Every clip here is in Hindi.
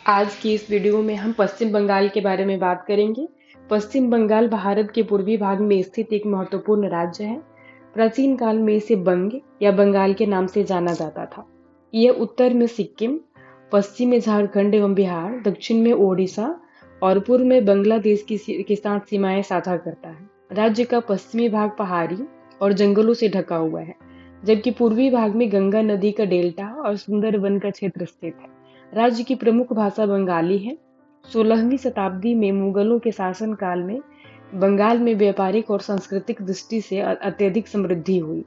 आज की इस वीडियो में हम पश्चिम बंगाल के बारे में बात करेंगे। पश्चिम बंगाल भारत के पूर्वी भाग में स्थित एक महत्वपूर्ण राज्य है। प्राचीन काल में इसे बंग या बंगाल के नाम से जाना जाता था। यह उत्तर में सिक्किम, पश्चिम में झारखंड एवं बिहार, दक्षिण में ओडिशा और पूर्व में बांग्लादेश के साथ सीमाएं साझा करता है। राज्य का पश्चिमी भाग पहाड़ी और जंगलों से ढका हुआ है, जबकि पूर्वी भाग में गंगा नदी का डेल्टा और सुंदर वन का क्षेत्र स्थित है। राज्य की प्रमुख भाषा बंगाली है। 16वीं शताब्दी में मुगलों के शासनकाल में बंगाल में व्यापारिक और सांस्कृतिक दृष्टि से अत्यधिक समृद्धि हुई।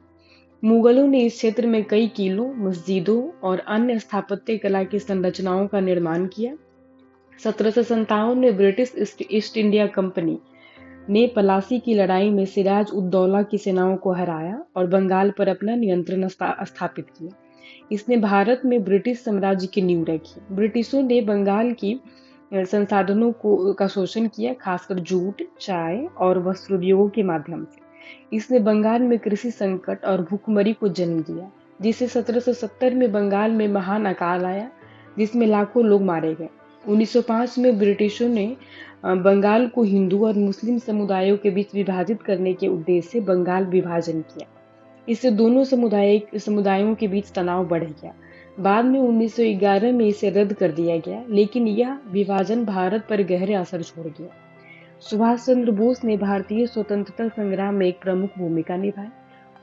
मुगलों ने इस क्षेत्र में कई किलों, मस्जिदों और अन्य स्थापत्य कला की संरचनाओं का निर्माण किया। 1757 में ब्रिटिश ईस्ट इंडिया कंपनी ने पलासी की लड़ाई में सिराज उद दौला की सेनाओं को हराया और बंगाल पर अपना नियंत्रण स्थापित किया। इसने भारत में ब्रिटिश साम्राज्य की नींव रखी। ब्रिटिशों ने बंगाल की संसाधनों का शोषण किया, खासकर जूट, चाय और वस्त्र उद्योगों के माध्यम से। इसने बंगाल में कृषि संकट और भूखमरी को जन्म दिया, जिससे 1770 में बंगाल में महान अकाल आया, जिसमें लाखों लोग मारे गए। 1905 में ब्रिटिशों ने बंगाल को हिंदू और मुस्लिम समुदायों के बीच विभाजित करने के उद्देश्य से बंगाल विभाजन किया। इससे दोनों समुदायों के बीच तनाव बढ़ गया। बाद में 1911 में इसे रद्द कर दिया गया, लेकिन यह विभाजन भारत पर गहरे असर छोड़ गया। सुभाष चंद्र बोस ने भारतीय स्वतंत्रता संग्राम में एक प्रमुख भूमिका निभाई।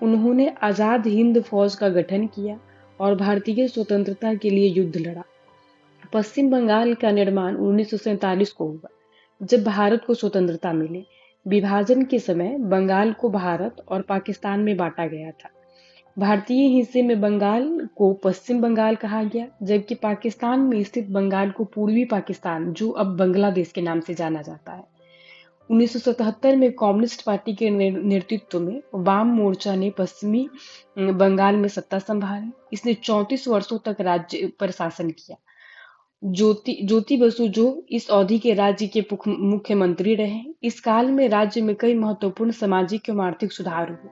उन्होंने आजाद हिंद फौज का गठन किया और भारतीय स्वतंत्रता के लिए युद्ध लड़ा। पश्चिम बंगाल का निर्माण 1947 को हुआ, जब भारत को स्वतंत्रता मिली। विभाजन के समय बंगाल को भारत और पाकिस्तान में बांटा गया था। भारतीय हिस्से में बंगाल को पश्चिम बंगाल कहा गया, जबकि पाकिस्तान में स्थित बंगाल को पूर्वी पाकिस्तान, जो अब बांग्लादेश के नाम से जाना जाता है। 1977 में कम्युनिस्ट पार्टी के नेतृत्व में वाम मोर्चा ने पश्चिमी बंगाल में सत्ता संभाली। इसने 34 वर्षों तक राज्य पर शासन किया। ज्योति बसु जो इस अवधि के राज्य के मुख्यमंत्री रहे। इस काल में राज्य में कई महत्वपूर्ण सामाजिक एवं आर्थिक सुधार हुए।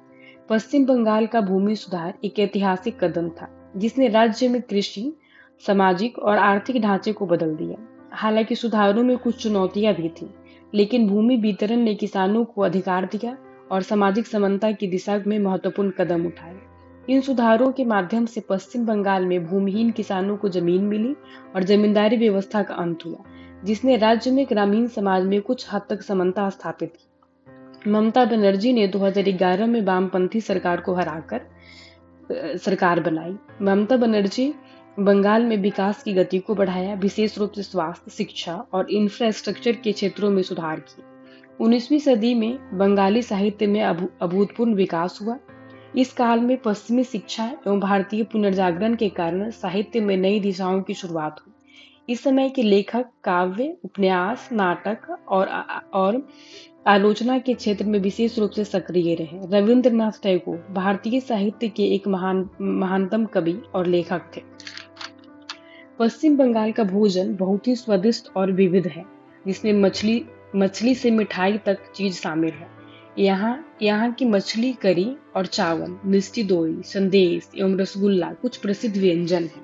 पश्चिम बंगाल का भूमि सुधार एक ऐतिहासिक कदम था, जिसने राज्य में कृषि, सामाजिक और आर्थिक ढांचे को बदल दिया। हालांकि सुधारों में कुछ चुनौतियां भी थीं, लेकिन भूमि वितरण ने किसानों को अधिकार दिया और सामाजिक समानता की दिशा में महत्वपूर्ण कदम उठाए। इन सुधारों के माध्यम से पश्चिम बंगाल में भूमिहीन किसानों को जमीन मिली और जमींदारी व्यवस्था का अंत हुआ, जिसने राज्य में ग्रामीण समाज में कुछ हद तक समानता स्थापित की। ममता बनर्जी ने 2011 में वामपंथी सरकार को हराकर सरकार बनाई। ममता बनर्जी बंगाल में विकास की गति को बढ़ाया, विशेष रूप से स्वास्थ्य, शिक्षा और इंफ्रास्ट्रक्चर के क्षेत्रों में सुधार किए। 19वीं सदी में बंगाली साहित्य में अभूतपूर्व विकास हुआ। इस काल में पश्चिमी शिक्षा एवं भारतीय पुनर्जागरण के कारण साहित्य में नई दिशाओं की शुरुआत हुई। इस समय के लेखक काव्य, उपन्यास, नाटक और आलोचना के क्षेत्र में विशेष रूप से सक्रिय रहे। रविंद्रनाथ टैगोर भारतीय साहित्य के एक महानतम कवि और लेखक थे। पश्चिम बंगाल का भोजन बहुत ही स्वादिष्ट और विविध है, जिसमें मछली से मिठाई तक चीज शामिल है। यहाँ की मछली करी और चावल, मिष्टी दोई, संदेश एवं रसगुल्ला कुछ प्रसिद्ध व्यंजन हैं।